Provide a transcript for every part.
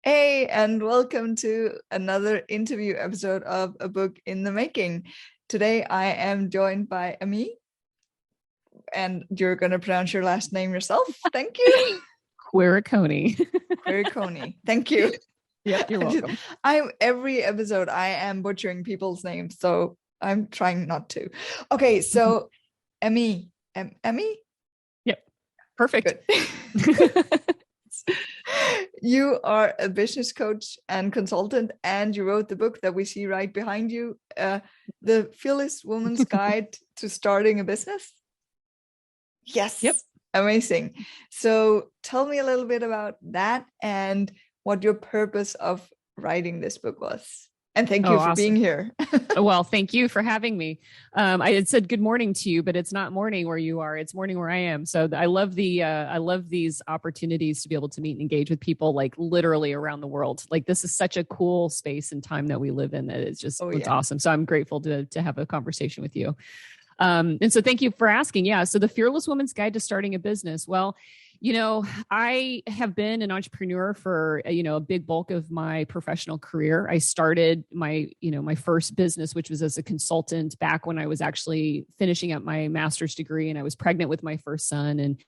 Hey, and welcome to another interview episode of A Book in the Making. Today I am joined by Ameé, and you're going to pronounce your last name yourself. Thank you. Quiriconi. Quiriconi. Thank you. Yep, you're welcome. Every episode I am butchering people's names, so I'm trying not to. Okay, so Ameé. Ameé? Yep. Perfect. You are a business coach and consultant, and you wrote the book that we see right behind you, The Fearless Woman's Guide to Starting a Business. Yes. Yep. Amazing. So tell me a little bit about that and what your purpose of writing this book was. And thank you for being here. Well, thank you for having me. I had said good morning to you, but it's not morning where you are. It's morning where I am. So I love these opportunities to be able to meet and engage with people like literally around the world. Like this is such a cool space and time that we live in that it's just it's awesome. So I'm grateful to have a conversation with you. And so thank you for asking. Yeah. So the Fearless Woman's Guide to Starting a Business. Well, I have been an entrepreneur for, a big bulk of my professional career. I started my first business, which was as a consultant back when I was actually finishing up my master's degree and I was pregnant with my first son and,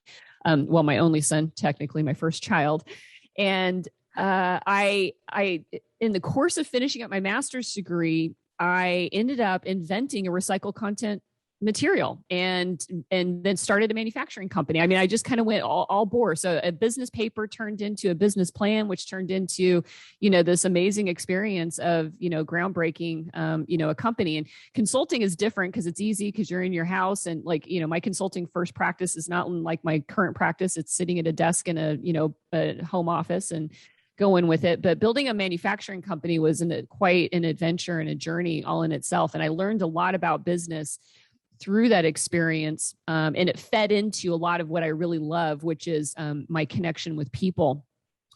my only son, technically my first child. And I, in the course of finishing up my master's degree, I ended up inventing a recycled content material and then started a manufacturing company. I mean, I just kind of went all bore. So a business paper turned into a business plan, which turned into, this amazing experience of, groundbreaking, a company. And consulting is different because it's easy because you're in your house. And like, my consulting first practice is not like my current practice. It's sitting at a desk in a home office and going with it. But building a manufacturing company was quite an adventure and a journey all in itself. And I learned a lot about business through that experience. And it fed into a lot of what I really love, which is my connection with people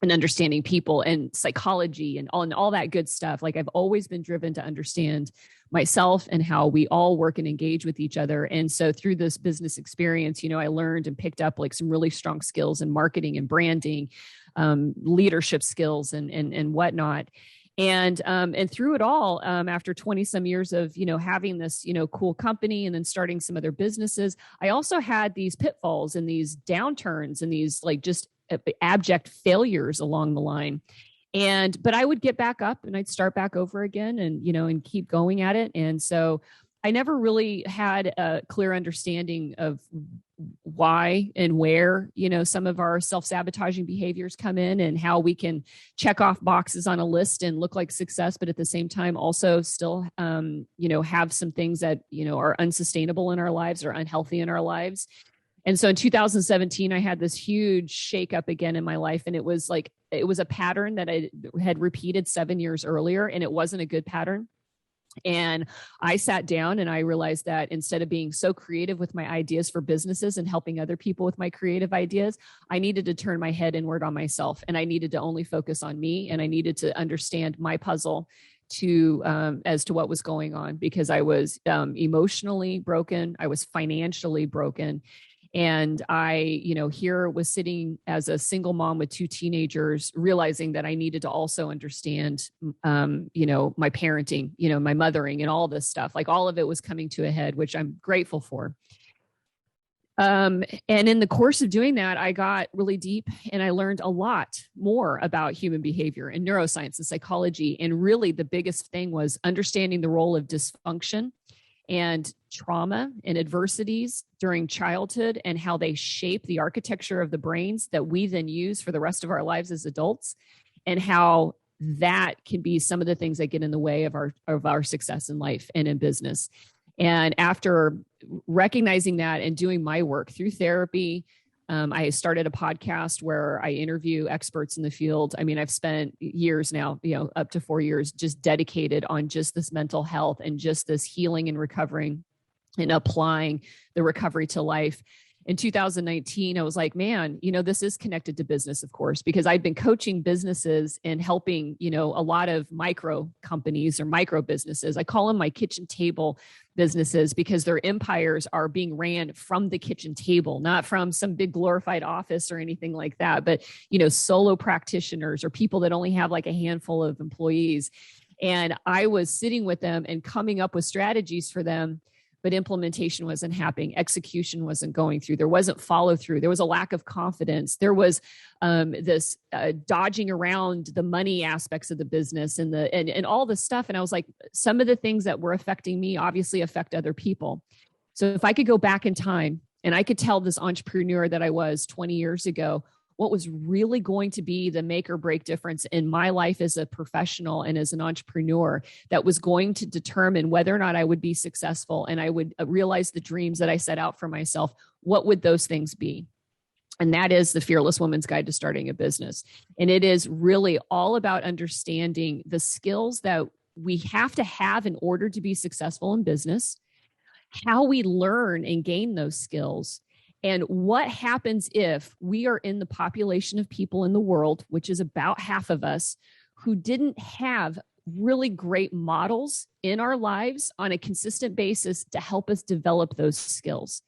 and understanding people and psychology and all that good stuff. Like I've always been driven to understand myself and how we all work and engage with each other. And so through this business experience, I learned and picked up like some really strong skills in marketing and branding, leadership skills and whatnot. And through it all, after 20 some years of, having this, cool company and then starting some other businesses, I also had these pitfalls and these downturns and these like just abject failures along the line. But I would get back up and I'd start back over again and keep going at it. And so I never really had a clear understanding of why and where, some of our self-sabotaging behaviors come in and how we can check off boxes on a list and look like success, but at the same time also still, have some things that, are unsustainable in our lives or unhealthy in our lives. And so in 2017, I had this huge shakeup again in my life. And it was a pattern that I had repeated 7 years earlier, and it wasn't a good pattern. And I sat down and I realized that instead of being so creative with my ideas for businesses and helping other people with my creative ideas, I needed to turn my head inward on myself, and I needed to only focus on me, and I needed to understand my puzzle as to what was going on, because I was emotionally broken. I was financially broken. And I, here was sitting as a single mom with two teenagers, realizing that I needed to also understand, my parenting, my mothering and all this stuff. Like all of it was coming to a head, which I'm grateful for. And in the course of doing that, I got really deep and I learned a lot more about human behavior and neuroscience and psychology. And really the biggest thing was understanding the role of dysfunction and trauma and adversities during childhood and how they shape the architecture of the brains that we then use for the rest of our lives as adults, and how that can be some of the things that get in the way of our success in life and in business. And after recognizing that and doing my work through therapy, I started a podcast where I interview experts in the field. I mean, I've spent years now, up to 4 years, just dedicated on just this mental health and just this healing and recovering and applying the recovery to life. in 2019, I was like, man, this is connected to business, of course, because I'd been coaching businesses and helping, a lot of micro companies or micro businesses. I call them my kitchen table businesses because their empires are being ran from the kitchen table, not from some big glorified office or anything like that, but, solo practitioners or people that only have like a handful of employees. And I was sitting with them and coming up with strategies for them, but implementation wasn't happening. Execution wasn't going through. There wasn't follow through. There was a lack of confidence. There was this dodging around the money aspects of the business and all this stuff. And I was like, some of the things that were affecting me obviously affect other people. So if I could go back in time and I could tell this entrepreneur that I was 20 years ago, what was really going to be the make or break difference in my life as a professional and as an entrepreneur that was going to determine whether or not I would be successful and I would realize the dreams that I set out for myself, what would those things be? And that is the Fearless Woman's Guide to Starting a Business. And it is really all about understanding the skills that we have to have in order to be successful in business, how we learn and gain those skills, and what happens if we are in the population of people in the world, which is about half of us, who didn't have really great models in our lives on a consistent basis to help us develop those skills.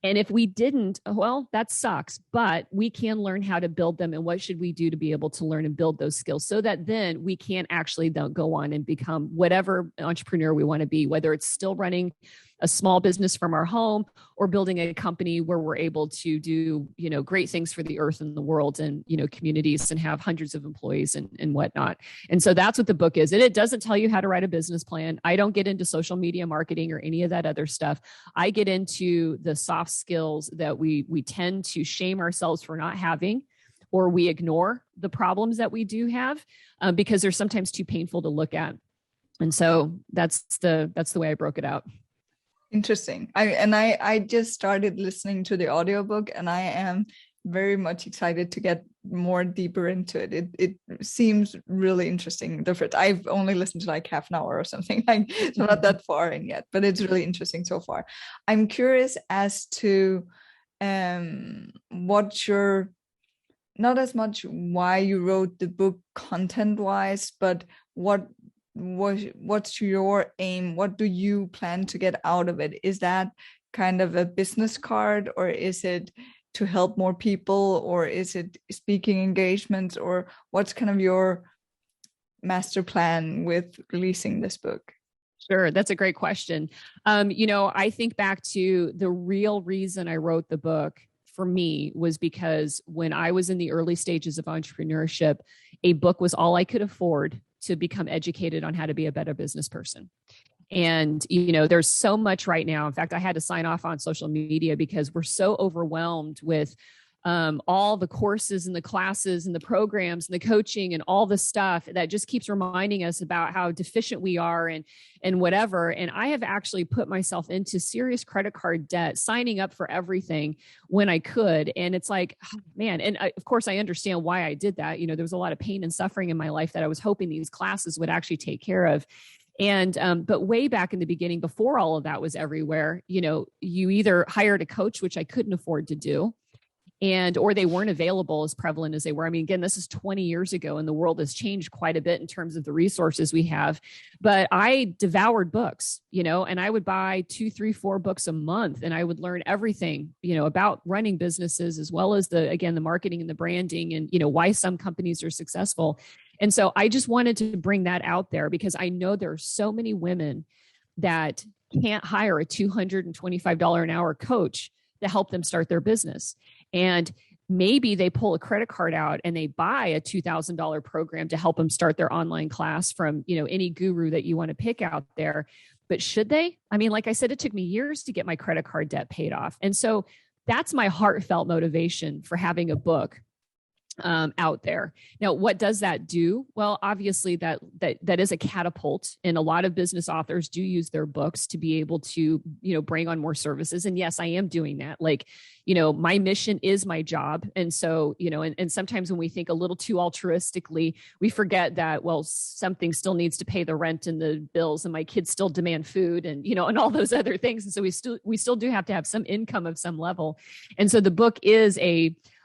And if we didn't, well, that sucks, but we can learn how to build them. And what should we do to be able to learn and build those skills so that then we can actually go on and become whatever entrepreneur we want to be, whether it's still running a small business from our home or building a company where we're able to do, great things for the earth and the world and, communities and have hundreds of employees and whatnot. And so that's what the book is. And it doesn't tell you how to write a business plan. I don't get into social media marketing or any of that other stuff. I get into the soft skills that we tend to shame ourselves for not having, or we ignore the problems that we do have because they're sometimes too painful to look at. And so that's the way I broke it out. Interesting. I just started listening to the audiobook and I am very much excited to get more deeper into it. It seems really interesting. I've only listened to like half an hour or something, like so not that far in yet, but it's really interesting so far. I'm curious as to what your, not as much why you wrote the book content wise, but what's your aim? What do you plan to get out of it? Is that kind of a business card, or is it to help more people, or is it speaking engagements, or what's kind of your master plan with releasing this book? Sure. That's a great question. I think back to the real reason I wrote the book for me was because when I was in the early stages of entrepreneurship, a book was all I could afford to become educated on how to be a better business person. And, there's so much right now. In fact, I had to sign off on social media because we're so overwhelmed with all the courses and the classes and the programs and the coaching and all the stuff that just keeps reminding us about how deficient we are and whatever. And I have actually put myself into serious credit card debt, signing up for everything when I could. And it's like, oh, man. And of course, I understand why I did that. There was a lot of pain and suffering in my life that I was hoping these classes would actually take care of. And, but way back in the beginning, before all of that was everywhere, you either hired a coach, which I couldn't afford to do, or they weren't available as prevalent as they were. I mean, again, this is 20 years ago and the world has changed quite a bit in terms of the resources we have, but I devoured books, and I would buy 2, 3, 4 books a month and I would learn everything, about running businesses, as well as the marketing and the branding and, why some companies are successful. And so I just wanted to bring that out there because I know there are so many women that can't hire a $225 an hour coach to help them start their business. And maybe they pull a credit card out and they buy a $2,000 program to help them start their online class from, any guru that you want to pick out there. But should they? I mean, like I said, it took me years to get my credit card debt paid off. And so that's my heartfelt motivation for having a book, out there. Now, what does that do? Well, obviously that is a catapult, and a lot of business authors do use their books to be able to, bring on more services. And yes, I am doing that. Like, my mission is my job. And so, and sometimes when we think a little too altruistically, we forget that, well, something still needs to pay the rent and the bills, and my kids still demand food, and, and all those other things. And so we still do have to have some income of some level. And so the book is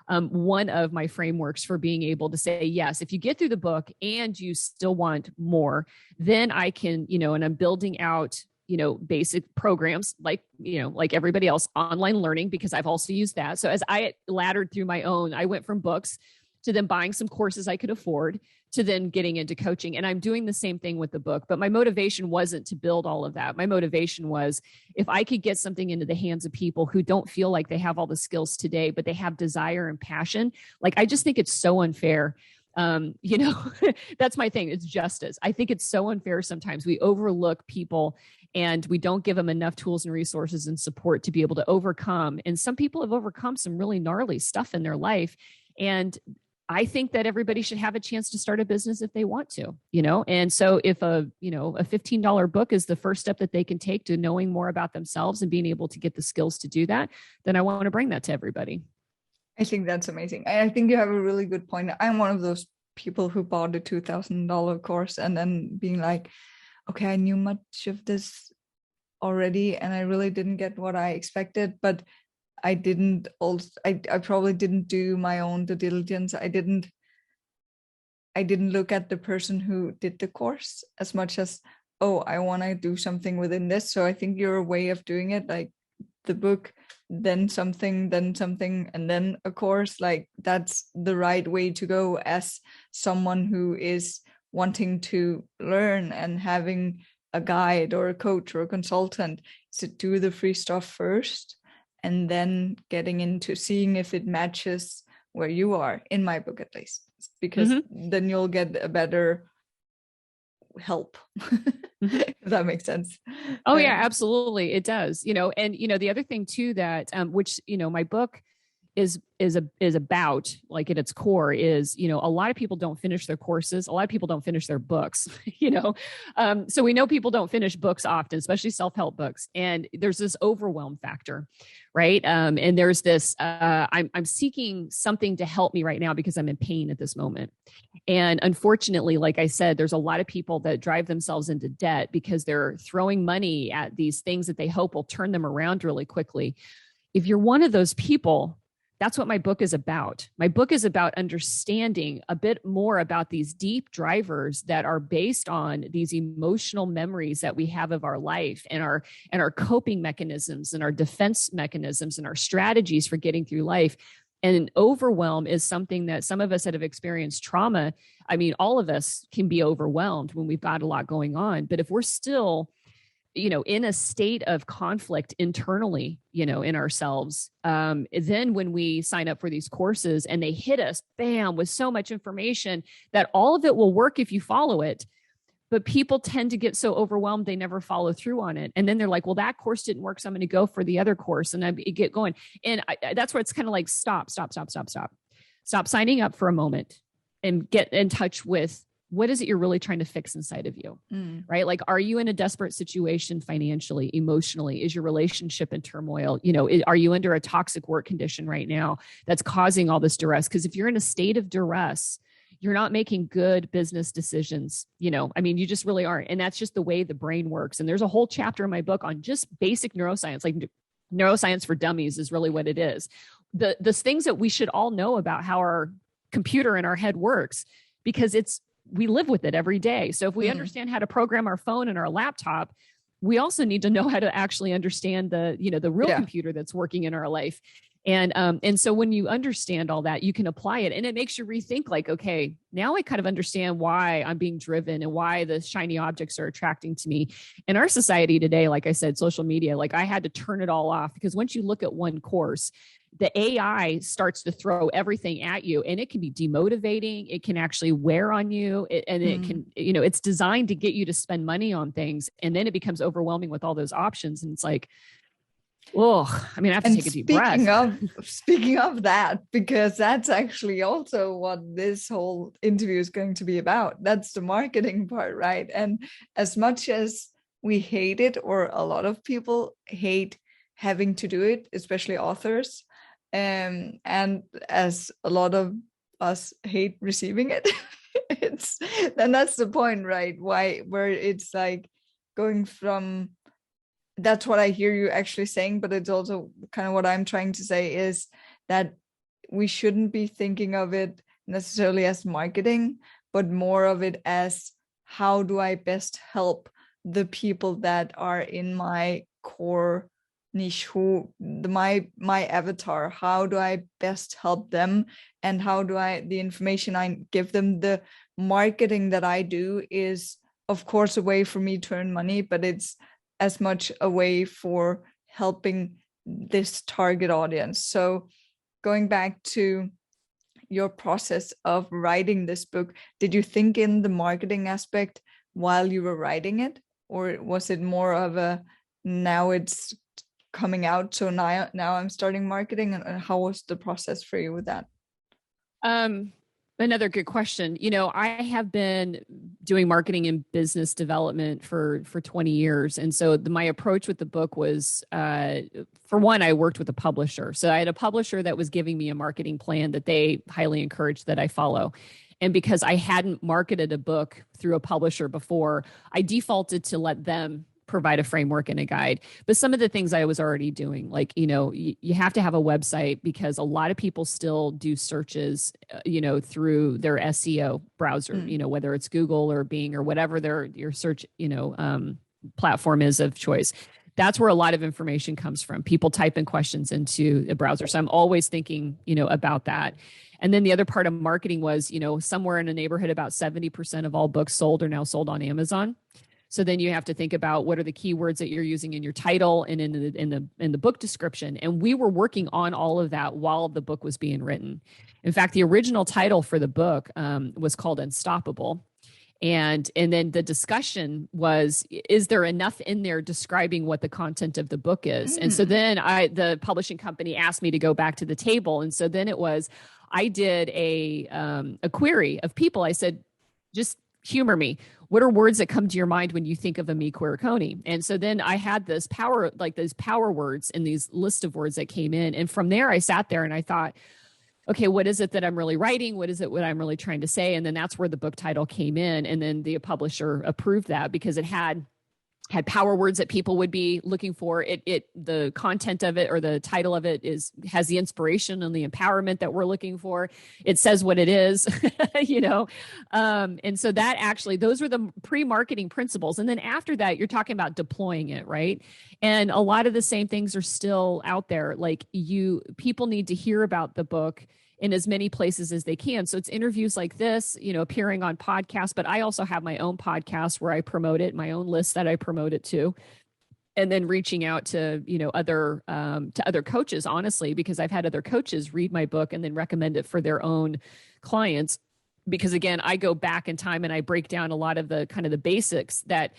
one of my frameworks for being able to say, yes, if you get through the book and you still want more, then I can, and I'm building out, basic programs like everybody else, online learning, because I've also used that. So as I laddered through my own, I went from books to then buying some courses I could afford, to then getting into coaching. And I'm doing the same thing with the book. But my motivation wasn't to build all of that. My motivation was, if I could get something into the hands of people who don't feel like they have all the skills today, but they have desire and passion. Like, I just think it's so unfair. That's my thing. It's justice. I think it's so unfair. Sometimes we overlook people and we don't give them enough tools and resources and support to be able to overcome. And some people have overcome some really gnarly stuff in their life. And I think that everybody should have a chance to start a business if they want to, and so if a $15 book is the first step that they can take to knowing more about themselves and being able to get the skills to do that, then I want to bring that to everybody. I think that's amazing. I think you have a really good point. I'm one of those people who bought a $2,000 course and then being like, okay, I knew much of this already and I really didn't get what I expected, but I probably didn't do my own due diligence. I didn't look at the person who did the course as much as, oh, I want to do something within this. So I think your way of doing it, like the book, then something, and then a course, like that's the right way to go as someone who is wanting to learn and having a guide or a coach or a consultant, to do the free stuff first, and then getting into seeing if it matches where you are, in my book at least, because then you'll get a better help. If that makes sense. Oh yeah, absolutely. It does. And the other thing too, that which my book is about, like at its core, is a lot of people don't finish their courses, a lot of people don't finish their books. So we know people don't finish books often, especially self-help books, and there's this overwhelm factor, right? And there's this I'm seeking something to help me right now because I'm in pain at this moment. And unfortunately, like I said, there's a lot of people that drive themselves into debt because they're throwing money at these things that they hope will turn them around really quickly. If you're one of those people, that's what my book is about. My book is about understanding a bit more about these deep drivers that are based on these emotional memories that we have of our life, and our coping mechanisms and our defense mechanisms and our strategies for getting through life. And overwhelm is something that some of us that have experienced trauma, I mean, all of us can be overwhelmed when we've got a lot going on. But if we're still in a state of conflict internally, in ourselves, then when we sign up for these courses and they hit us, bam, with so much information that all of it will work if you follow it. But people tend to get so overwhelmed, they never follow through on it. And then they're like, well, that course didn't work, so I'm going to go for the other course. And I get going. And that's where it's kind of like, stop signing up for a moment and get in touch with, what is it you're really trying to fix inside of you, right? Like, are you in a desperate situation financially, emotionally? Is your relationship in turmoil? Are you under a toxic work condition right now that's causing all this duress? Because if you're in a state of duress, you're not making good business decisions. You just really aren't. And that's just the way the brain works. And there's a whole chapter in my book on just basic neuroscience, like neuroscience for dummies is really what it is. The things that we should all know about how our computer in our head works, because we live with it every day. So if we understand how to program our phone and our laptop, we also need to know how to actually understand the real computer that's working in our life. And so when you understand all that, you can apply it, and it makes you rethink, like, okay, now I kind of understand why I'm being driven and why the shiny objects are attracting to me. In our society today, like I said, social media, like I had to turn it all off, because once you look at one course, the AI starts to throw everything at you, and it can be demotivating. It can actually wear on you. It can, it's designed to get you to spend money on things. And then it becomes overwhelming with all those options. And it's like, Oh, I mean, I have to And take a deep breath. speaking of that, because that's actually also what this whole interview is going to be about. That's the marketing part, right? And as much as we hate it, or a lot of people hate having to do it, especially authors, and as a lot of us hate receiving it, it's then that's the point, right? Where it's like going from, that's what I hear you actually saying, but it's also kind of what I'm trying to say, is that we shouldn't be thinking of it necessarily as marketing, but more of it as, how do I best help the people that are in my core niche, my avatar? How do I best help them? And how do I, the information I give them, the marketing that I do is of course a way for me to earn money, but it's as much a way for helping this target audience. So going back to your process of writing this book, did you think in the marketing aspect while you were writing it, or was it more of a, now it's coming out, so now I'm starting marketing? And how was the process for you with that? Another good question. I have been doing marketing and business development for 20 years. And so my approach with the book was, for one, I worked with a publisher. So I had a publisher that was giving me a marketing plan that they highly encouraged that I follow. And because I hadn't marketed a book through a publisher before, I defaulted to let them provide a framework and a guide. But some of the things I was already doing, like, you have to have a website, because a lot of people still do searches, through their SEO browser, whether it's Google or Bing or whatever your search, platform is of choice. That's where a lot of information comes from. People type in questions into a browser. So I'm always thinking, about that. And then the other part of marketing was, somewhere in the neighborhood, about 70% of all books sold are now sold on Amazon. So then you have to think about, what are the keywords that you're using in your title and in the book description. And we were working on all of that while the book was being written. In fact, the original title for the book was called Unstoppable. And then the discussion was, is there enough in there describing what the content of the book is? And so then the publishing company asked me to go back to the table. And so then I did a query of people. I said, just humor me. What are words that come to your mind when you think of Ameé Quiriconi? And so then I had those power words and these list of words that came in. And from there, I sat there and I thought, okay, what is it that I'm really writing? What I'm really trying to say? And then that's where the book title came in. And then the publisher approved that, because it had power words that people would be looking for. The content of it, or the title of it, has the inspiration and the empowerment that we're looking for. It says what it is, and so that actually, those were the pre-marketing principles. And then after that, you're talking about deploying it, right? And a lot of the same things are still out there. Like, people need to hear about the book in as many places as they can. So it's interviews like this, appearing on podcasts, but I also have my own podcast where I promote it, my own list that I promote it to. And then reaching out to, other coaches, honestly, because I've had other coaches read my book and then recommend it for their own clients. Because again, I go back in time and I break down a lot of the kind of the basics that,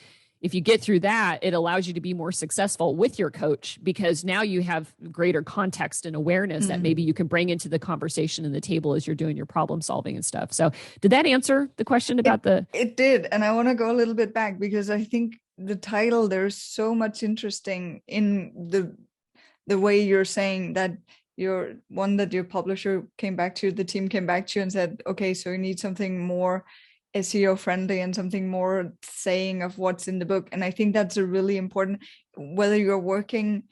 if you get through that, it allows you to be more successful with your coach, because now you have greater context and awareness that maybe you can bring into the conversation and the table as you're doing your problem solving and stuff. So did that answer the question about It did. And I want to go a little bit back, because I think the title, there's so much interesting in the way you're saying that your publisher came back to you, the team came back to you and said, okay, so you need something more SEO friendly and something more saying of what's in the book. And I think that's a really important, whether you're working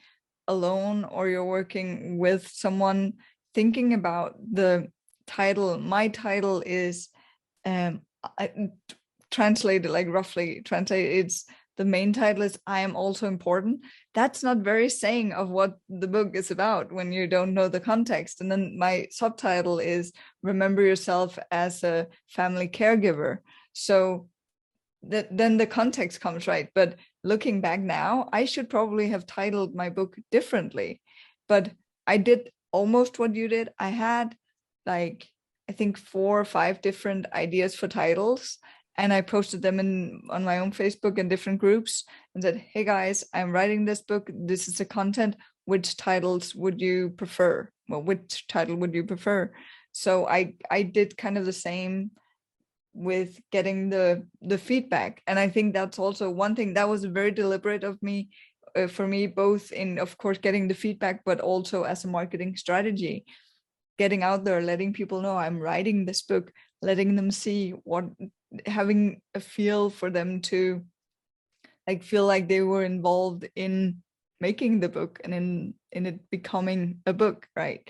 alone or you're working with someone, thinking about the title. My title is translated, like roughly translated, it's the main title is I Am Also Important. That's not very saying of what the book is about when you don't know the context. And then my subtitle is Remember Yourself as a Family Caregiver. So then the context comes, right? But looking back now, I should probably have titled my book differently. But I did almost what you did. I had I think 4 or 5 different ideas for titles. And I posted them on my own Facebook and different groups and said, hey guys, I'm writing this book. This is the content. which titles would you prefer? Well, which title would you prefer? So I did kind of the same with getting the feedback, and I think that's also one thing that was very deliberate of me, for me, both in, of course, getting the feedback, but also as a marketing strategy, getting out there, letting people know I'm writing this book, letting them see what, having a feel for them to like feel like they were involved in making the book and in it becoming a book, right?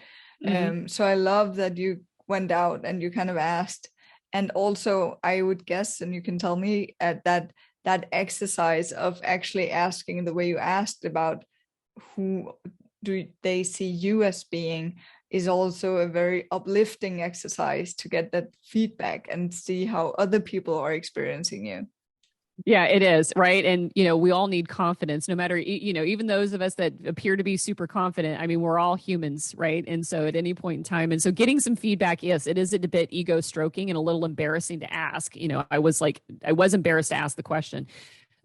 So I love that you went out and you kind of asked, and also I would guess, and you can tell me, at that exercise of actually asking the way you asked about who do they see you as being, is also a very uplifting exercise to get that feedback and see how other people are experiencing you. Yeah, it is. Right. And, we all need confidence, no matter, even those of us that appear to be super confident. I mean, we're all humans. Right. And so at any point in time, and so getting some feedback, yes, it is a bit ego stroking and a little embarrassing to ask. I was embarrassed to ask the question,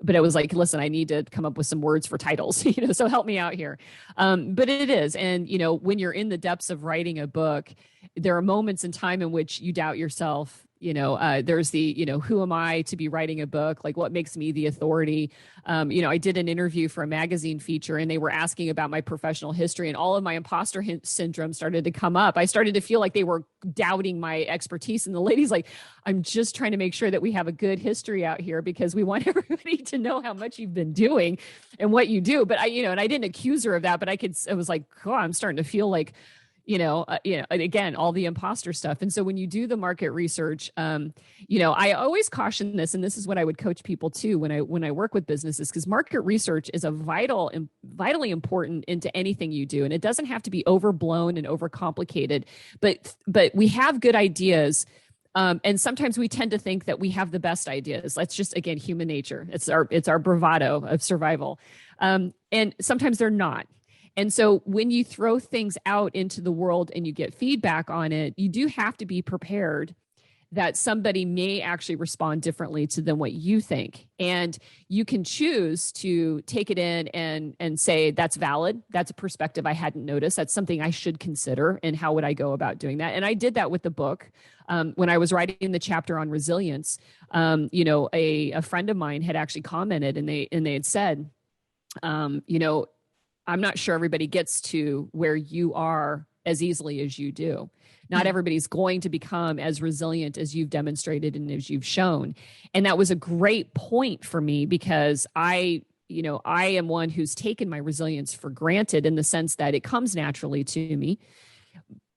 but I was like, listen, I need to come up with some words for titles, so help me out here. But it is. And, when you're in the depths of writing a book, there are moments in time in which you doubt yourself. There's the, who am I to be writing a book? Like, what makes me the authority? I did an interview for a magazine feature, and they were asking about my professional history, and all of my imposter syndrome started to come up. I started to feel like they were doubting my expertise. And the lady's like, I'm just trying to make sure that we have a good history out here, because we want everybody to know how much you've been doing and what you do. But and I didn't accuse her of that, but I was like, oh, I'm starting to feel like, again, all the imposter stuff. And so when you do the market research, I always caution this, and this is what I would coach people to when I work with businesses, because market research is vitally important into anything you do. And it doesn't have to be overblown and overcomplicated, but we have good ideas. And sometimes we tend to think that we have the best ideas. That's just, again, human nature. It's our bravado of survival. And sometimes they're not. And so when you throw things out into the world and you get feedback on it, you do have to be prepared that somebody may actually respond differently to than what you think. And you can choose to take it in and say, that's valid. That's a perspective I hadn't noticed. That's something I should consider. And how would I go about doing that? And I did that with the book. When I was writing the chapter on resilience, a friend of mine had actually commented, and they had said, I'm not sure everybody gets to where you are as easily as you do. Not everybody's going to become as resilient as you've demonstrated and as you've shown. And that was a great point for me, because I am one who's taken my resilience for granted, in the sense that it comes naturally to me.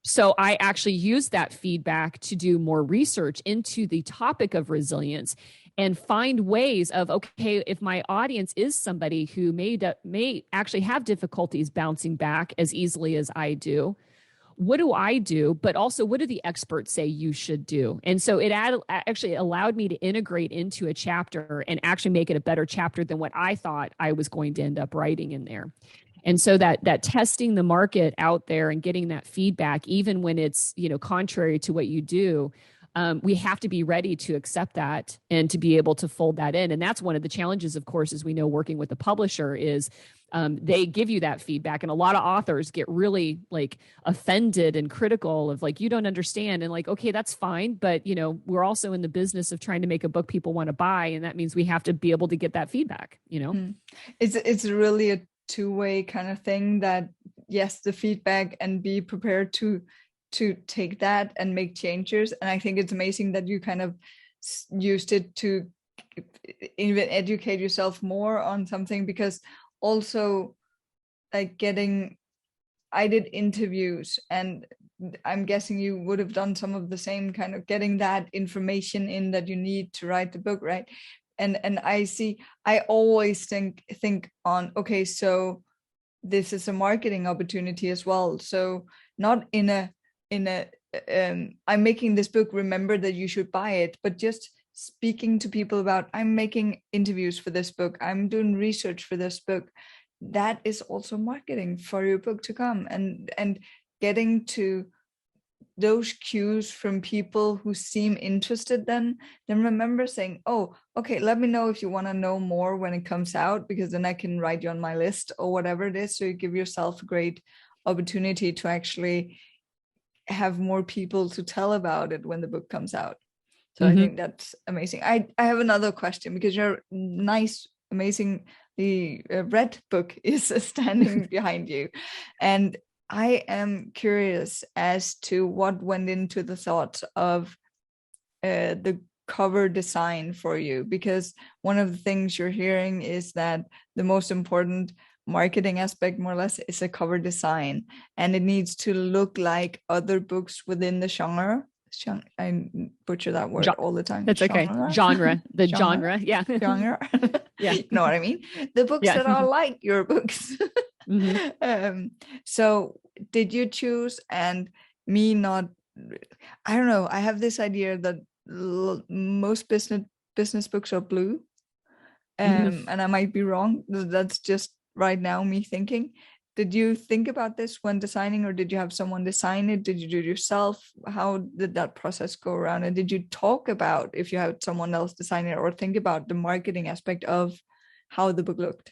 So I actually used that feedback to do more research into the topic of resilience, and find ways of, okay, if my audience is somebody who may actually have difficulties bouncing back as easily as I do, what do I do? But also, what do the experts say you should do? And so it actually allowed me to integrate into a chapter and actually make it a better chapter than what I thought I was going to end up writing in there. And so that testing the market out there and getting that feedback, even when it's, contrary to what you do, we have to be ready to accept that and to be able to fold that in. And that's one of the challenges, of course, as we know, working with the publisher, is they give you that feedback. And a lot of authors get really offended and critical of you don't understand, and okay, that's fine. But, we're also in the business of trying to make a book people want to buy. And that means we have to be able to get that feedback, It's really a two-way kind of thing, that yes, the feedback, and be prepared to take that and make changes. And I think it's amazing that you kind of used it to even educate yourself more on something, because also I did interviews, and I'm guessing you would have done some of the same, kind of getting that information in that you need to write the book, right? And I always think on, okay, so this is a marketing opportunity as well. So not in a I'm making this book, remember that you should buy it, but just speaking to people about, I'm making interviews for this book, I'm doing research for this book. That is also marketing for your book to come, and getting to those cues from people who seem interested, then remember saying, oh, okay, let me know if you want to know more when it comes out, because then I can write you on my list or whatever it is. So you give yourself a great opportunity to actually have more people to tell about it when the book comes out. So I think that's amazing. I have another question, because your nice, amazing, the red book is standing behind you. And I am curious as to what went into the thought of the cover design for you, because one of the things you're hearing is that the most important marketing aspect, more or less, is a cover design, and it needs to look like other books within the genre. I butcher that word all the time. That's okay. Genre. Yeah. Genre. Yeah. You know what I mean? The books that are like your books. So did you choose, and me not, I don't know, I have this idea that most business books are blue. And I might be wrong. That's just right now me thinking. Did you think about this when designing, or did you have someone design it? Did you do it yourself? How did that process go around? And did you talk about, if you had someone else design it, or think about the marketing aspect of how the book looked?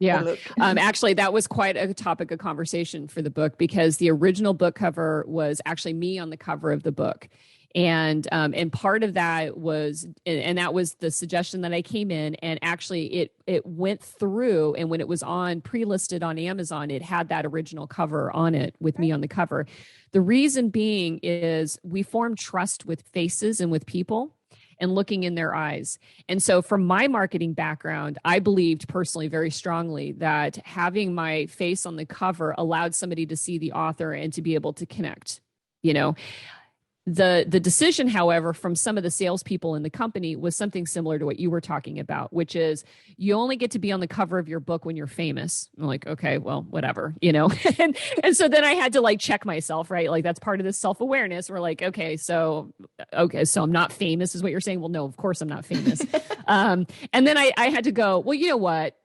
Yeah. Actually, that was quite a topic of conversation for the book, because the original book cover was actually me on the cover of the book. And part of that was, and that was the suggestion that I came in, and actually it went through, and when it was on pre-listed on Amazon, it had that original cover on it with me on the cover. The reason being is we form trust with faces and with people, and looking in their eyes. And so from my marketing background, I believed personally very strongly that having my face on the cover allowed somebody to see the author and to be able to connect, The decision, however, from some of the salespeople in the company was something similar to what you were talking about, which is you only get to be on the cover of your book when you're famous. I'm like, okay, well, whatever, and so then I had to check myself, right? Like, that's part of this self-awareness. We're like, okay, so I'm not famous is what you're saying. Well, no, of course I'm not famous. And then I had to go, well, you know what?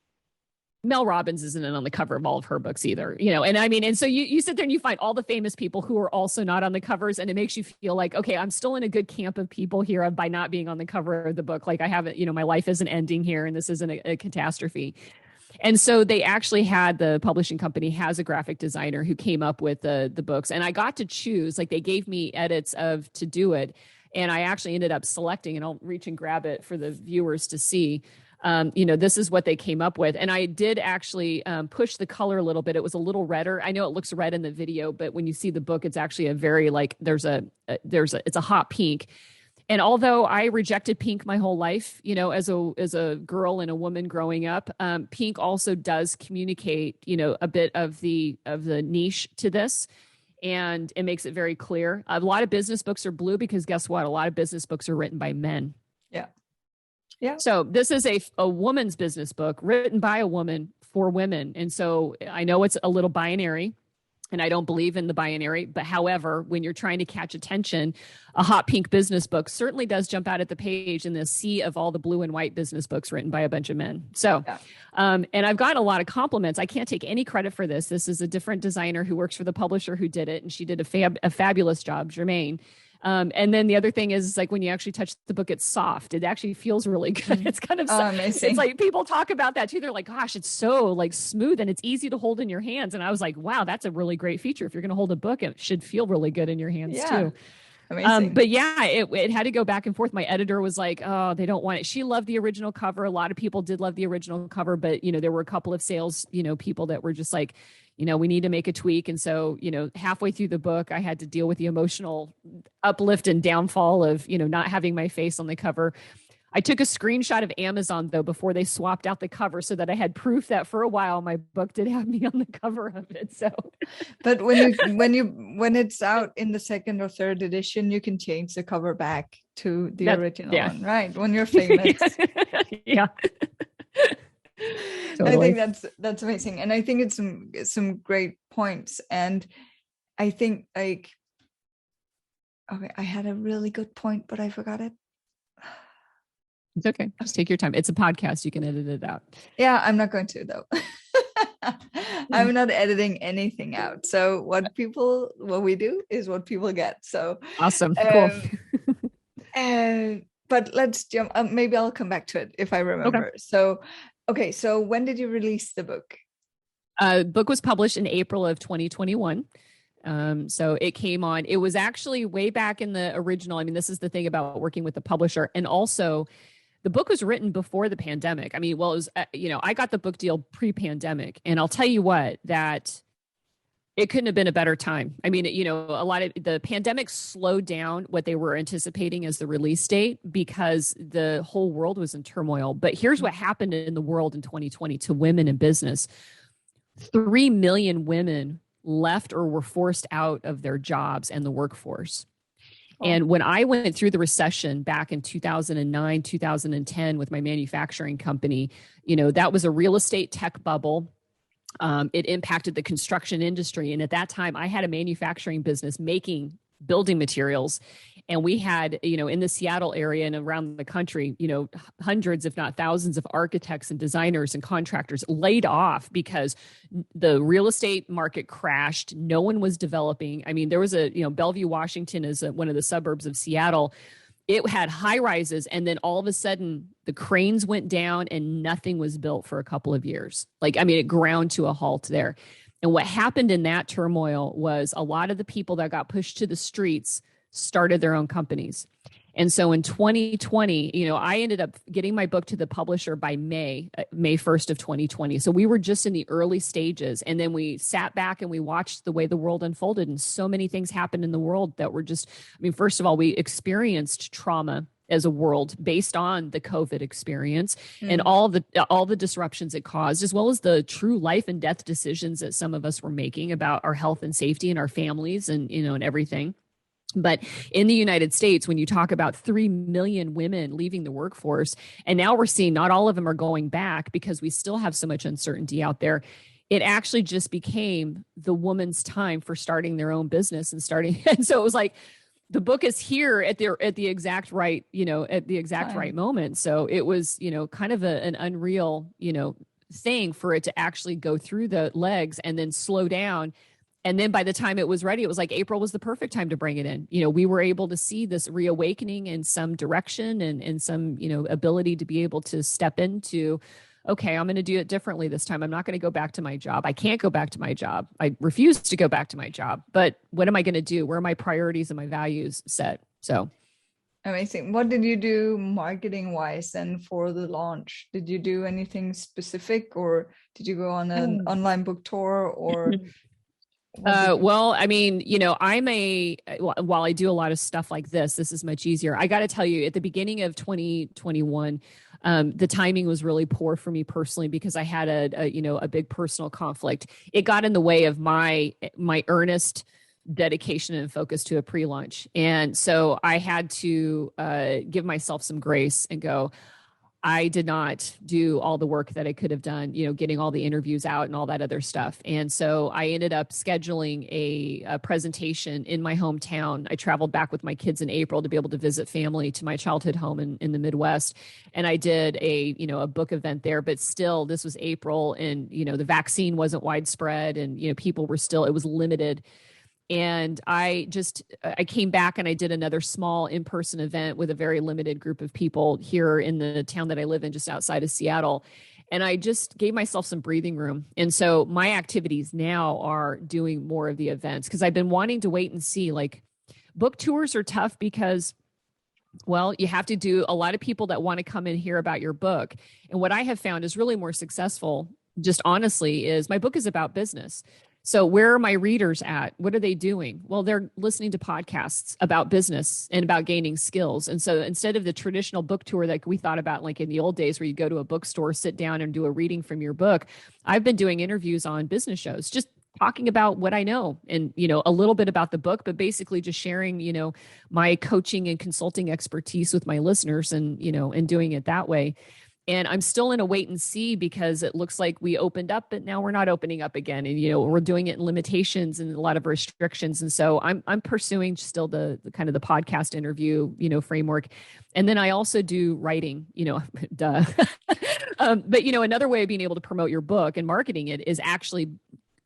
Mel Robbins isn't on the cover of all of her books either, and I mean, and so you sit there and you find all the famous people who are also not on the covers, and it makes you feel like, okay, I'm still in a good camp of people here by not being on the cover of the book. Like, I haven't, my life isn't ending here, and this isn't a catastrophe. And so they actually had, the publishing company has a graphic designer who came up with the books, and I got to choose, they gave me edits to do it. And I actually ended up selecting, and I'll reach and grab it for the viewers to see. This is what they came up with. And I did actually push the color a little bit. It was a little redder. I know it looks red in the video, but when you see the book, it's actually a very it's a hot pink. And although I rejected pink my whole life, as a girl and a woman growing up, pink also does communicate, a bit of the niche to this. And it makes it very clear. A lot of business books are blue because guess what? A lot of business books are written by men. Yeah. Yeah. So this is a woman's business book written by a woman for women. And so I know it's a little binary, and I don't believe in the binary. But however, when you're trying to catch attention, a hot pink business book certainly does jump out at the page in the sea of all the blue and white business books written by a bunch of men. So, and I've got a lot of compliments. I can't take any credit for this. This is a different designer who works for the publisher who did it. And she did a fabulous job, Jermaine. And then the other thing is when you actually touch the book, it's soft. It actually feels really good. It's kind of, amazing. It's like people talk about that too. They're like, gosh, it's so smooth and it's easy to hold in your hands. And I was like, wow, that's a really great feature. If you're going to hold a book, it should feel really good in your hands too. Amazing. But yeah, it had to go back and forth. My editor was like, oh, they don't want it. She loved the original cover. A lot of people did love the original cover, but there were a couple of sales, people that were just like, we need to make a tweak. And so, halfway through the book, I had to deal with the emotional uplift and downfall of, not having my face on the cover. I took a screenshot of Amazon though, before they swapped out the cover so that I had proof that for a while my book did have me on the cover of it. So, but when it's out in the second or third edition, you can change the cover back to the original one, right? When you're famous. Yeah. Totally. I think that's amazing. And I think it's some great points. And I think okay, I had a really good point, but I forgot it. It's okay. Just take your time. It's a podcast. You can edit it out. Yeah, I'm not going to though. I'm not editing anything out. So what we do is what people get. So Awesome. Cool. um, but let's jump. Maybe I'll come back to it if I Okay. remember. So, okay. So when did you release the book? Book was published in April of 2021. So it came on, it was actually way back in the original. I mean, this is the thing about working with the publisher. And also the book was written before the pandemic. I mean, well, it was, I got the book deal pre-pandemic, and I'll tell you what, that it couldn't have been a better time. I mean, a lot of the pandemic slowed down what they were anticipating as the release date because the whole world was in turmoil. But here's what happened in the world in 2020 to women in business. 3 million women left or were forced out of their jobs and the workforce. And when I went through the recession back in 2009, 2010 with my manufacturing company, that was a real estate tech bubble. It impacted the construction industry. And at that time, I had a manufacturing business making building materials. And we had, in the Seattle area and around the country, hundreds, if not thousands of architects and designers and contractors laid off because the real estate market crashed. No one was developing. I mean, there was Bellevue, Washington is one of the suburbs of Seattle. It had high rises, and then all of a sudden the cranes went down and nothing was built for a couple of years. It ground to a halt there. And what happened in that turmoil was a lot of the people that got pushed to the streets started their own companies. And so in 2020, I ended up getting my book to the publisher by May 1st of 2020. So we were just in the early stages. And then we sat back and we watched the way the world unfolded. And so many things happened in the world that were just, first of all, we experienced trauma as a world based on the COVID experience and all the disruptions it caused, as well as the true life and death decisions that some of us were making about our health and safety and our families and, and everything. But in the United States, when you talk about 3 million women leaving the workforce, and now we're seeing not all of them are going back because we still have so much uncertainty out there. It actually just became the woman's time for starting their own business and starting. And so it was like, the book is here at the exact right, right moment. So it was, kind of an unreal, thing for it to actually go through the legs and then slow down. And then by the time it was ready, it was like April was the perfect time to bring it in. We were able to see this reawakening in some direction and some, ability to be able to step into, okay, I'm going to do it differently this time. I'm not going to go back to my job. I can't go back to my job. I refuse to go back to my job. But what am I going to do? Where are my priorities and my values set? So amazing. What did you do marketing wise and for the launch? Did you do anything specific, or did you go on an online book tour, or? Well, while I do a lot of stuff like this is much easier. I got to tell you, at the beginning of 2021, the timing was really poor for me personally because I had a big personal conflict. It got in the way of my earnest dedication and focus to a pre-launch. And so I had to give myself some grace and go, I did not do all the work that I could have done, getting all the interviews out and all that other stuff. And so I ended up scheduling a presentation in my hometown. I traveled back with my kids in April to be able to visit family to my childhood home in the Midwest. And I did a book event there, but still this was April and, the vaccine wasn't widespread and, people were still, it was limited. And I came back and I did another small in-person event with a very limited group of people here in the town that I live in, just outside of Seattle. And I just gave myself some breathing room. And so my activities now are doing more of the events because I've been wanting to wait and see. Like, book tours are tough because, well, you have to do a lot of people that want to come and hear about your book. And what I have found is really more successful, just honestly, is my book is about business. So where are my readers at? What are they doing? Well, they're listening to podcasts about business and about gaining skills. And so instead of the traditional book tour that we thought about, like in the old days where you go to a bookstore, sit down and do a reading from your book, I've been doing interviews on business shows, just talking about what I know and, a little bit about the book, but basically just sharing, my coaching and consulting expertise with my listeners and, and doing it that way. And I'm still in a wait and see because it looks like we opened up, but now we're not opening up again. And, we're doing it in limitations and a lot of restrictions. And so I'm pursuing still the kind of the podcast interview, framework. And then I also do writing, duh. But, another way of being able to promote your book and marketing it is actually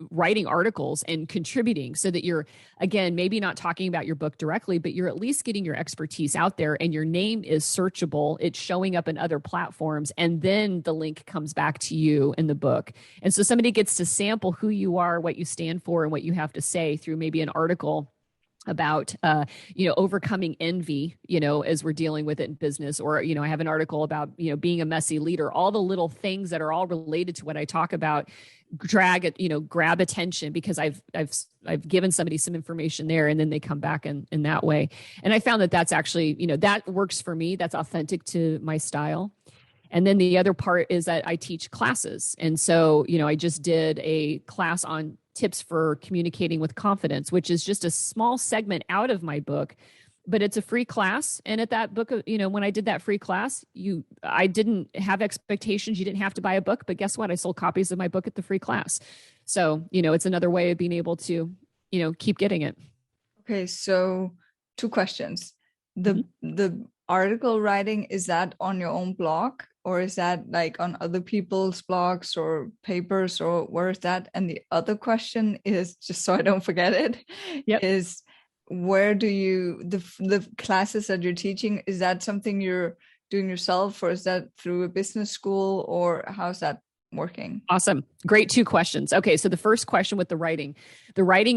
writing articles and contributing, so that you're, again, maybe not talking about your book directly, but you're at least getting your expertise out there, and your name is searchable. It's showing up in other platforms, and then the link comes back to you in the book. And so somebody gets to sample who you are, what you stand for, and what you have to say through maybe an article about overcoming envy, as we're dealing with it in business. Or I have an article about being a messy leader. All the little things that are all related to what I talk about grab attention, because I've given somebody some information there, and then they come back in that way. And I found that that's actually, that works for me. That's authentic to my style. And then the other part is that I teach classes. And so, I just did a class on tips for communicating with confidence, which is just a small segment out of my book, but it's a free class. And at that book, when I did that free class, I didn't have expectations. You didn't have to buy a book, but guess what? I sold copies of my book at the free class. So, it's another way of being able to, keep getting it. Okay. So 2 questions. The article writing, is that on your own blog, or is that like on other people's blogs or papers, or where is that? And the other question is, just so I don't forget it, is where do you, the classes that you're teaching, is that something you're doing yourself, or is that through a business school, or how's that working? Awesome. Great 2 questions. Okay. So the first question with the writing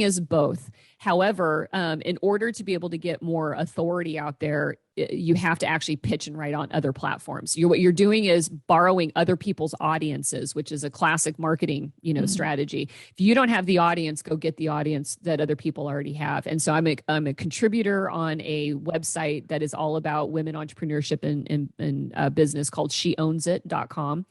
is both. However, in order to be able to get more authority out there, you have to actually pitch and write on other platforms. What you're doing is borrowing other people's audiences, which is a classic marketing, strategy. If you don't have the audience, go get the audience that other people already have. And so I'm a contributor on a website that is all about women entrepreneurship and business called sheownsit.com.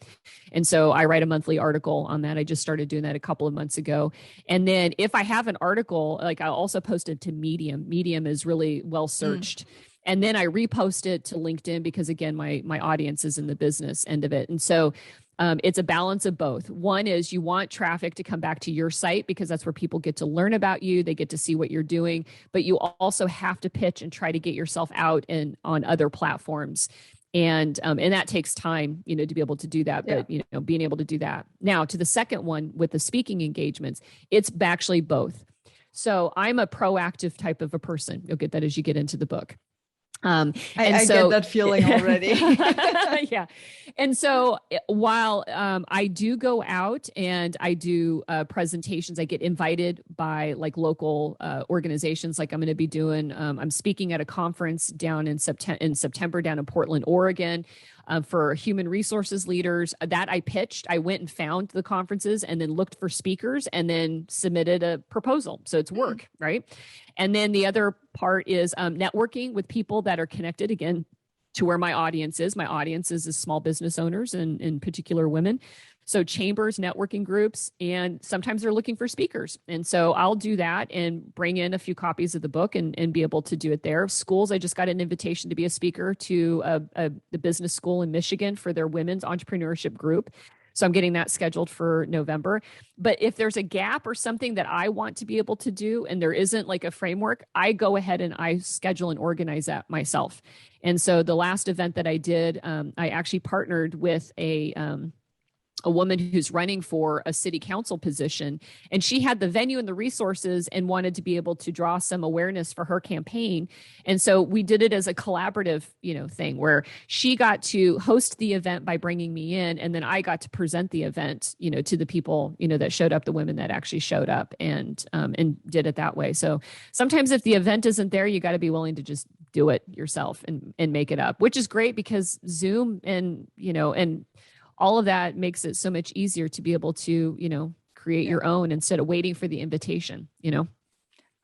And so I write a monthly article on that. I just started doing that a couple of months ago. And then if I have an article, like I'll also post it to Medium. Medium is really well searched. And then I repost it to LinkedIn, because again, my audience is in the business end of it. And so it's a balance of both. One is you want traffic to come back to your site, because that's where people get to learn about you. They get to see what you're doing, but you also have to pitch and try to get yourself out on other platforms. And that takes time, to be able to do that, but, being able to do that. Now to the second one with the speaking engagements, it's actually both. So I'm a proactive type of a person. You'll get that as you get into the book. I get that feeling already. Yeah. And so while I do go out and I do presentations, I get invited by like local organizations. Like I'm going to be doing, I'm speaking at a conference down in September down in Portland, Oregon. For human resources leaders that I pitched. I went and found the conferences and then looked for speakers and then submitted a proposal. So it's work, right? And then the other part is networking with people that are connected, again, to where my audience is. My audience is small business owners and in particular women. So chambers, networking groups, and sometimes they're looking for speakers. And so I'll do that and bring in a few copies of the book and be able to do it there. Schools, I just got an invitation to be a speaker to the business school in Michigan for their women's entrepreneurship group. So I'm getting that scheduled for November. But if there's a gap or something that I want to be able to do and there isn't like a framework, I go ahead and I schedule and organize that myself. And so the last event that I did, I actually partnered with a woman who's running for a city council position, and she had the venue and the resources and wanted to be able to draw some awareness for her campaign. And so we did it as a collaborative, thing where she got to host the event by bringing me in, and then I got to present the event, to the people, that showed up, the women that actually showed up, and did it that way. So sometimes if the event isn't there, you got to be willing to just do it yourself and make it up, which is great because Zoom and all of that makes it so much easier to be able to, create your own instead of waiting for the invitation,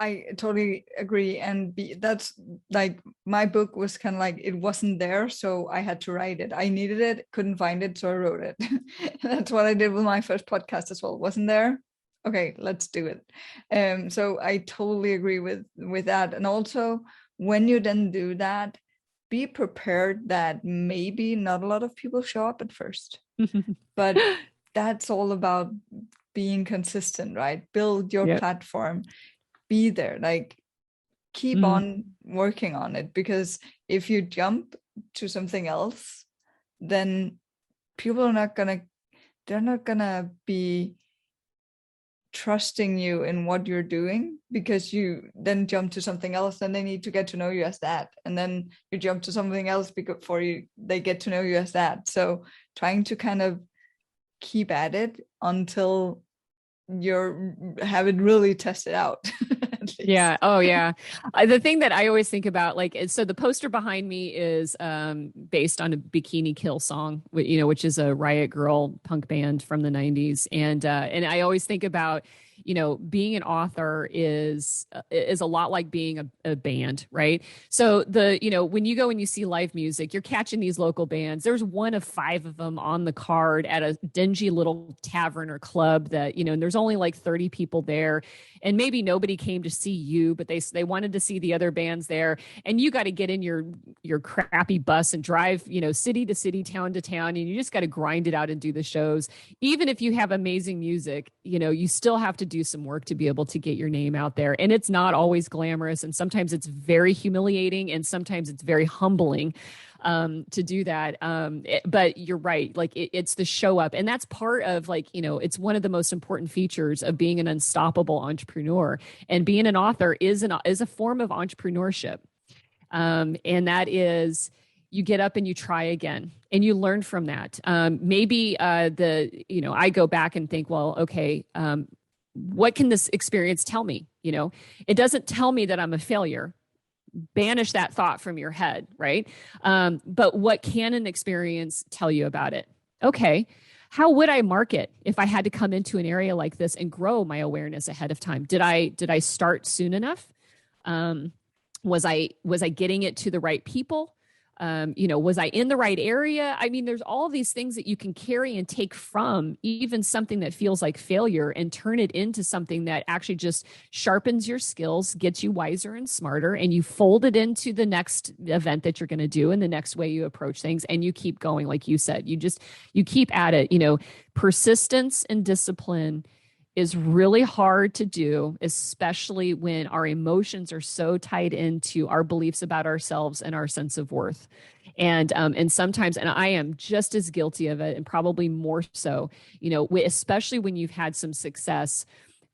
I totally agree. And that's like, my book was kind of like, it wasn't there. So I had to write it. I needed it, couldn't find it. So I wrote it. That's what I did with my first podcast as well. Wasn't there? Okay, let's do it. So I totally agree with that. And also when you then do that, be prepared that maybe not a lot of people show up at first, but that's all about being consistent, right? Build your platform, be there, like keep on working on it, because if you jump to something else, then people are not gonna, they're not gonna be trusting you in what you're doing, because you then jump to something else, then they need to get to know you as that, and then you jump to something else before they get to know you as that. So trying to kind of keep at it until you're have it really tested out. Yeah. Oh, yeah. The thing that I always think about, like, so the poster behind me is based on a Bikini Kill song, which is a Riot Girl punk band from the 90s. And I always think about, being an author is a lot like being a band, right? So when you go and you see live music, you're catching these local bands. There's one of 5 of them on the card at a dingy little tavern or club that, and there's only like 30 people there. And maybe nobody came to see you, but they wanted to see the other bands there. And you got to get in your crappy bus and drive, city to city, town to town, and you just got to grind it out and do the shows. Even if you have amazing music, you still have to do some work to be able to get your name out there. And it's not always glamorous. And sometimes it's very humiliating, and sometimes it's very humbling to do that. But you're right. Like it's the show up. And that's part of it's one of the most important features of being an unstoppable entrepreneur. And being an author is a form of entrepreneurship. And that is, you get up and you try again and you learn from that. Maybe I go back and think, well, okay, what can this experience tell me? It doesn't tell me that I'm a failure. Banish that thought from your head, right? But what can an experience tell you about it? Okay, how would I market if I had to come into an area like this and grow my awareness ahead of time? Did I start soon enough? Was I getting it to the right people? Was I in the right area? I mean, there's all these things that you can carry and take from even something that feels like failure and turn it into something that actually just sharpens your skills, gets you wiser and smarter, and you fold it into the next event that you're going to do and the next way you approach things. And you keep going. Like you said, you keep at it. Persistence and discipline is really hard to do, especially when our emotions are so tied into our beliefs about ourselves and our sense of worth. And sometimes, and I am just as guilty of it, and probably more so, especially when you've had some success,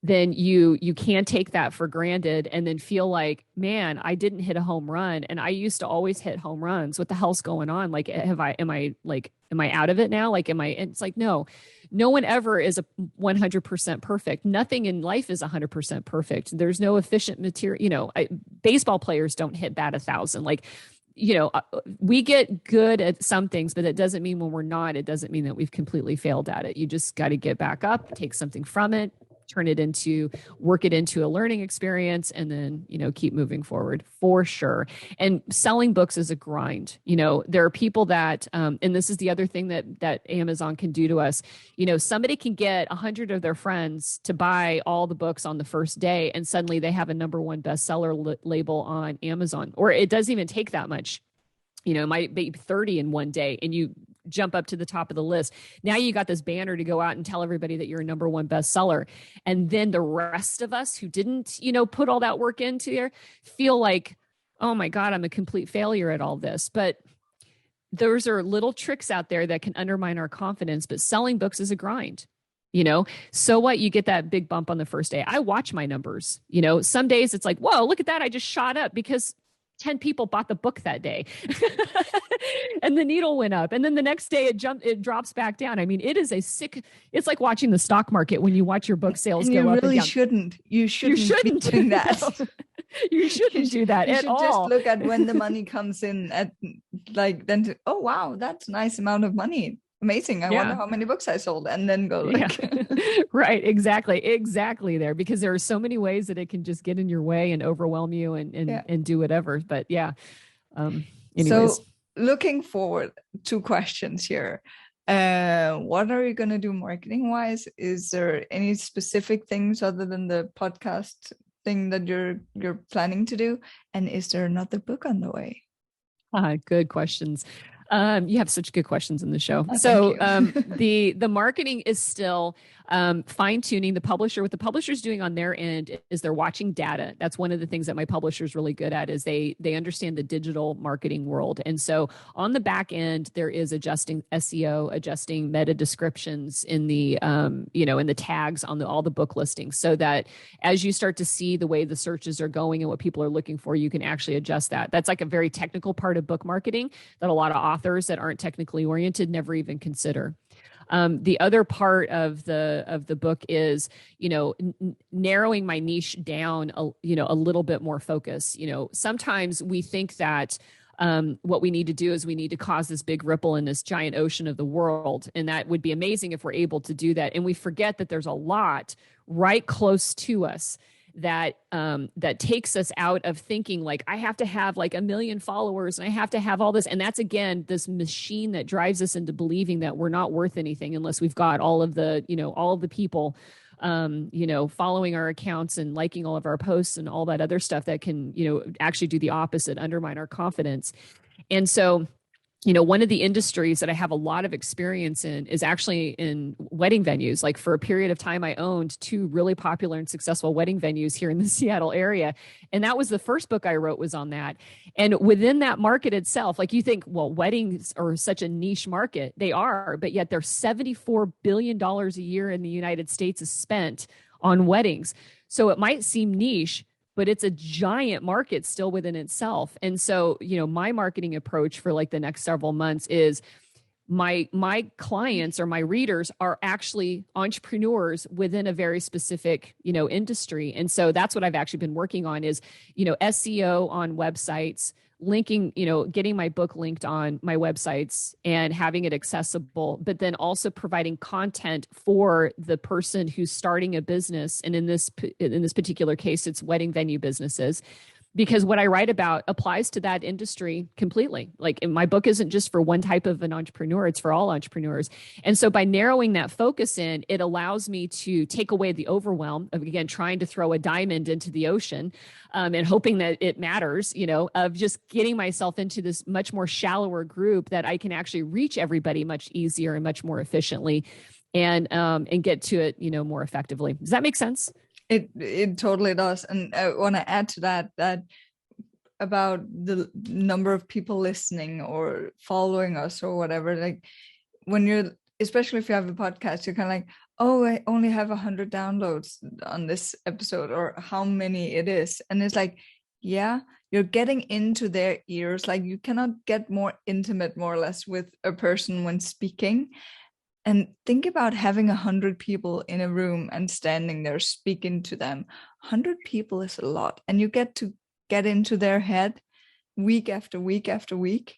then you can't take that for granted and then feel like, man, I didn't hit a home run. And I used to always hit home runs. What the hell's going on? Like, am I out of it now? Like, it's like, no one ever is a 100% perfect. Nothing in life is 100% perfect. There's no efficient material. Baseball players don't hit bat 1,000. Like, we get good at some things, but it doesn't mean when we're not, it doesn't mean that we've completely failed at it. You just got to get back up, take something from it, work it into a learning experience, and then, keep moving forward for sure. And selling books is a grind. There are people that, and this is the other thing that Amazon can do to us. Somebody can get 100 of their friends to buy all the books on the first day, and suddenly they have a #1 bestseller label on Amazon, or it doesn't even take that much. It might be 30 in one day, and you jump up to the top of the list. Now you got this banner to go out and tell everybody that you're a #1 bestseller. And then the rest of us who didn't, put all that work into there feel like, oh my God, I'm a complete failure at all this. But those are little tricks out there that can undermine our confidence. But selling books is a grind. So what? You get that big bump on the first day. I watch my numbers. Some days it's like, whoa, look at that. I just shot up because 10 people bought the book that day and the needle went up. And then the next day it drops back down. I mean, it's like watching the stock market when you watch your book sales go up and down. You shouldn't be doing that. No. You shouldn't do that at all. You should just look at when the money comes in oh, wow, that's a nice amount of money. Amazing. I wonder how many books I sold, and then go right. Exactly there, because there are so many ways that it can just get in your way and overwhelm you and do whatever. But anyways. So looking forward, 2 questions here. What are you going to do marketing wise? Is there any specific things other than the podcast thing that you're planning to do? And is there another book on the way? Good questions. You have such good questions in the show. Oh, so thank you. the marketing is still fine tuning the publisher. What the publisher's doing on their end is they're watching data. That's one of the things that my publisher is really good at is they understand the digital marketing world. And so on the back end, there is adjusting SEO, adjusting meta descriptions in the in the tags on all the book listings, so that as you start to see the way the searches are going and what people are looking for, you can actually adjust that. That's like a very technical part of book marketing that a lot of authors that aren't technically oriented never even consider. The other part of the book is, narrowing my niche down, a little bit more focus. Sometimes we think that what we need to do is we need to cause this big ripple in this giant ocean of the world. And that would be amazing if we're able to do that. And we forget that there's a lot right close to us that takes us out of thinking like I have to have like 1 million followers and I have to have all this. And that's, again, this machine that drives us into believing that we're not worth anything unless we've got all of the people following our accounts and liking all of our posts and all that other stuff that can actually do the opposite, undermine our confidence. And so one of the industries that I have a lot of experience in is actually in wedding venues. Like for a period of time, I owned 2 really popular and successful wedding venues here in the Seattle area. And that was the first book I wrote, was on that. And within that market itself, like you think, well, weddings are such a niche market. They are, but yet there's $74 billion a year in the United States is spent on weddings. So it might seem niche, but it's a giant market still within itself. And so, my marketing approach for like the next several months is my clients or my readers are actually entrepreneurs within a very specific, industry. And so that's what I've actually been working on is, SEO on websites, linking, getting my book linked on my websites and having it accessible, but then also providing content for the person who's starting a business. And in this particular case, it's wedding venue businesses, because what I write about applies to that industry completely. Like my book isn't just for one type of an entrepreneur, it's for all entrepreneurs. And so by narrowing that focus in, it allows me to take away the overwhelm of, again, trying to throw a diamond into the ocean and hoping that it matters, of just getting myself into this much more shallower group that I can actually reach everybody much easier and much more efficiently and get to it, more effectively. Does that make sense? It totally does. And I want to add to that about the number of people listening or following us or whatever. Like when you're, especially if you have a podcast, you're kind of like, oh, I only have 100 downloads on this episode, or how many it is. And it's like, yeah, you're getting into their ears. Like you cannot get more intimate, more or less, with a person when speaking. And think about having 100 people in a room and standing there speaking to them. 100 people is a lot. And you get to get into their head week after week after week.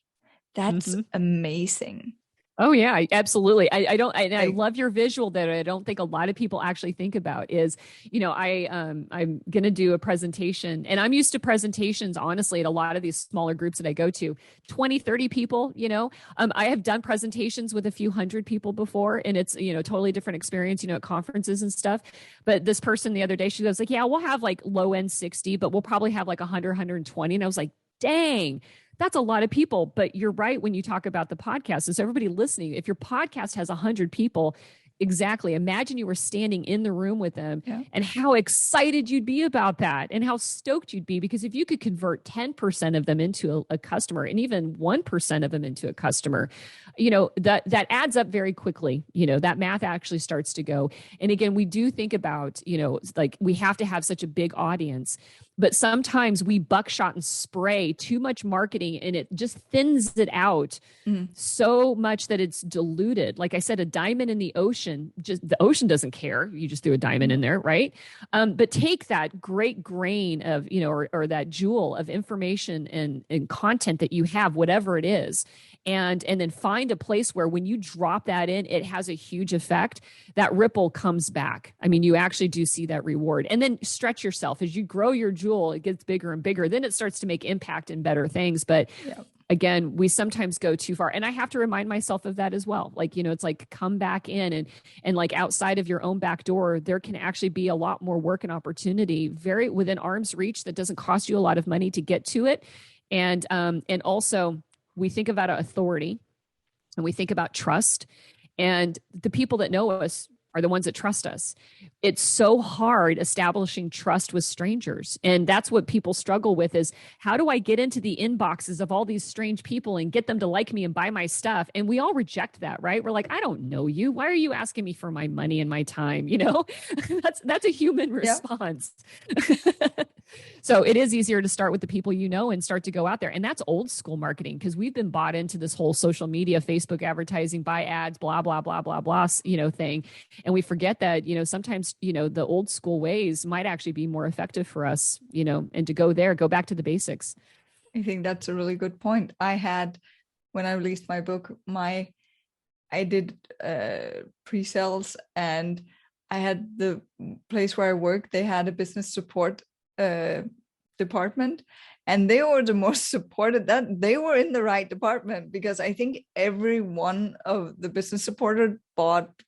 That's amazing. Oh yeah, absolutely. I love your visual that I don't think a lot of people actually think about is, I'm going to do a presentation, and I'm used to presentations, honestly, at a lot of these smaller groups that I go to, 20, 30 people, I have done presentations with a few hundred people before, and it's, totally different experience, at conferences and stuff. But this person the other day, she goes like, yeah, we'll have like low end 60, but we'll probably have like 100, 120. And I was like, dang, that's a lot of people. But you're right when you talk about the podcast. And so everybody listening, if your podcast has 100 people, exactly. Imagine you were standing in the room with them and how excited you'd be about that and how stoked you'd be. Because if you could convert 10% of them into a customer and even 1% of them into a customer, that adds up very quickly. That math actually starts to go. And again, we do think about, like we have to have such a big audience. But sometimes we buckshot and spray too much marketing and it just thins it out so much that it's diluted. Like I said, a diamond in the ocean, just the ocean doesn't care. You just threw a diamond in there, right? But take that great grain of, or that jewel of information and content that you have, whatever it is, and then find a place where when you drop that in, it has a huge effect. That ripple comes back. I mean, you actually do see that reward. And then stretch yourself. As you grow your jewel, it gets bigger and bigger. Then it starts to make impact in better things. But again, we sometimes go too far. And I have to remind myself of that as well. Like, it's like come back in and like outside of your own back door, there can actually be a lot more work and opportunity very within arm's reach that doesn't cost you a lot of money to get to it. And also we think about authority and we think about trust, and the people that know us are the ones that trust us. It's so hard establishing trust with strangers. And that's what people struggle with is, how do I get into the inboxes of all these strange people and get them to like me and buy my stuff? And we all reject that, right? We're like, I don't know you. Why are you asking me for my money and my time? You know, that's a human response. Yeah. So it is easier to start with the people you know and start to go out there. And that's old school marketing, because we've been bought into this whole social media, Facebook advertising, buy ads, blah, blah, blah, blah, blah, thing. And we forget that, sometimes, the old school ways might actually be more effective for us, and to go back to the basics. I think that's a really good point. When I released my book, I did pre-sales, and I had the place where I work, they had a business support department, and they were the most supported. That they were in the right department, because I think every one of the business supporters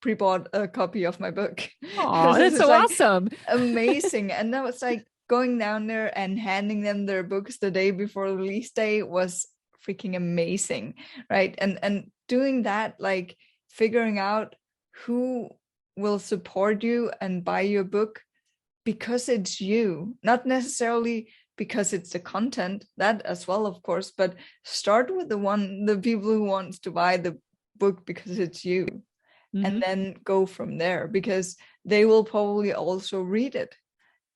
pre-bought a copy of my book. Oh, that's so awesome. Amazing. And that was like going down there and handing them their books the day before release day was freaking amazing, right? And doing that, like figuring out who will support you and buy your book because it's you, not necessarily because it's the content, that as well, of course, but start with the people who wants to buy the book because it's you, and then go from there, because they will probably also read it,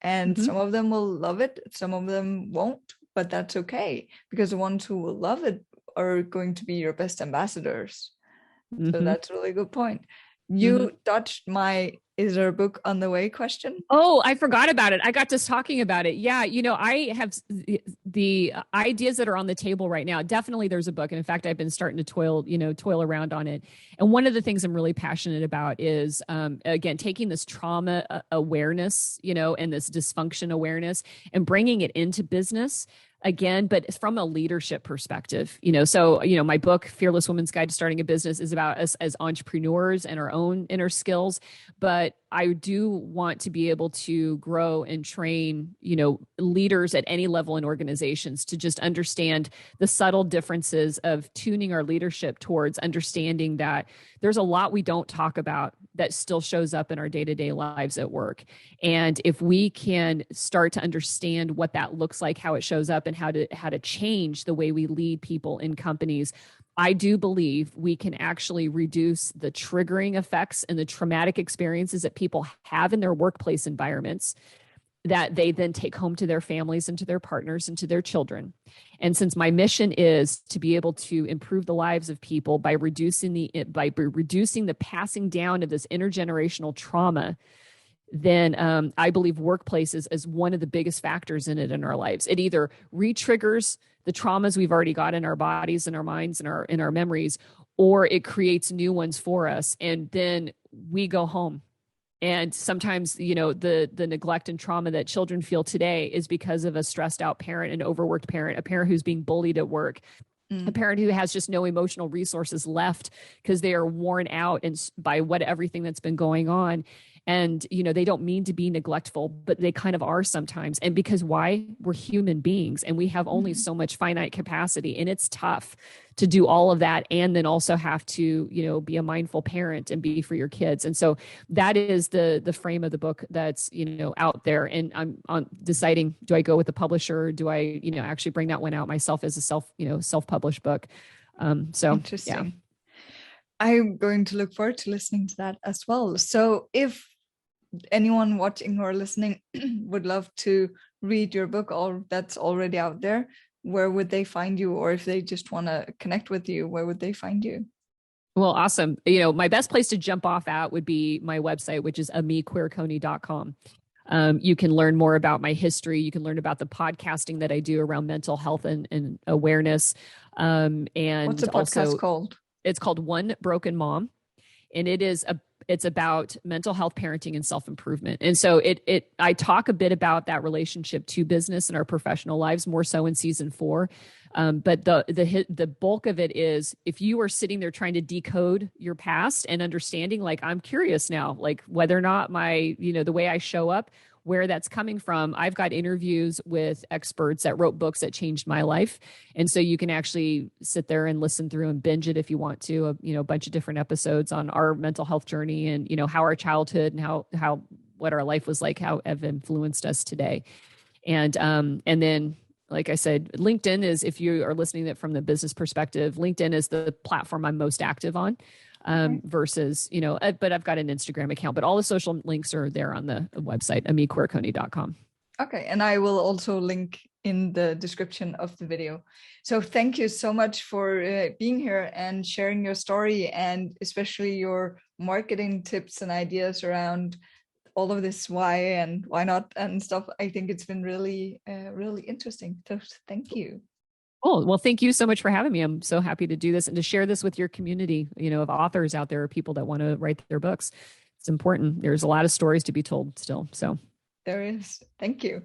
and some of them will love it, some of them won't, but that's okay, because the ones who will love it are going to be your best ambassadors. So that's a really good point. You touched my "is there a book on the way" question. Oh, I forgot about it. I got to talking about it. Yeah. I have the ideas that are on the table right now. Definitely there's a book. And in fact, I've been starting to toil around on it. And one of the things I'm really passionate about is, again, taking this trauma awareness, and this dysfunction awareness and bringing it into business. Again, but from a leadership perspective, so, my book, Fearless Woman's Guide to Starting a Business, is about us as entrepreneurs and our own inner skills. But I do want to be able to grow and train, leaders at any level in organizations to just understand the subtle differences of tuning our leadership towards understanding that there's a lot we don't talk about that still shows up in our day-to-day lives at work. And if we can start to understand what that looks like, how it shows up, and how to change the way we lead people in companies, I do believe we can actually reduce the triggering effects and the traumatic experiences that people have in their workplace environments that they then take home to their families and to their partners and to their children. And since my mission is to be able to improve the lives of people by reducing the passing down of this intergenerational trauma, then I believe workplaces is one of the biggest factors in it in our lives. It either re-triggers the traumas we've already got in our bodies and our minds and our memories, or it creates new ones for us. And then we go home. And sometimes, the neglect and trauma that children feel today is because of a stressed out parent, an overworked parent, a parent who's being bullied at work, a parent who has just no emotional resources left because they are worn out by everything that's been going on. And, they don't mean to be neglectful, but they kind of are sometimes. And because why? We're human beings and we have only so much finite capacity, and it's tough to do all of that. And then also have to, be a mindful parent and be for your kids. And so that is the frame of the book that's, out there. And I'm deciding, do I go with the publisher? Or do I, actually bring that one out myself as a self-published book? So interesting. Yeah. I'm going to look forward to listening to that as well. So if anyone watching or listening would love to read your book, or that's already out there, where would they find you? Or if they just want to connect with you, where would they find you? Well, awesome. My best place to jump off at would be my website, which is ameéquiriconi.com. You can learn more about my history. You can learn about the podcasting that I do around mental health and awareness. And what's the podcast called? It's called One Broken Mom. And it's about mental health, parenting, and self-improvement. And so I talk a bit about that relationship to business and our professional lives, more so in season 4. But the bulk of it is, if you are sitting there trying to decode your past and understanding, like, I'm curious now, like whether or not the way I show up, where that's coming from, I've got interviews with experts that wrote books that changed my life. And so you can actually sit there and listen through and binge it if you want to, a bunch of different episodes on our mental health journey and, how our childhood and how what our life was like, how it have influenced us today. And then, like I said, LinkedIn is, if you are listening from the business perspective, LinkedIn is the platform I'm most active on. Versus, but I've got an Instagram account, but all the social links are there on the website, ameequiriconi.com. Okay. And I will also link in the description of the video. So thank you so much for being here and sharing your story, and especially your marketing tips and ideas around all of this why and why not and stuff. I think it's been really, really interesting. So thank you. Oh, well, thank you so much for having me. I'm so happy to do this and to share this with your community, of authors out there, people that want to write their books. It's important. There's a lot of stories to be told still. So there is. Thank you.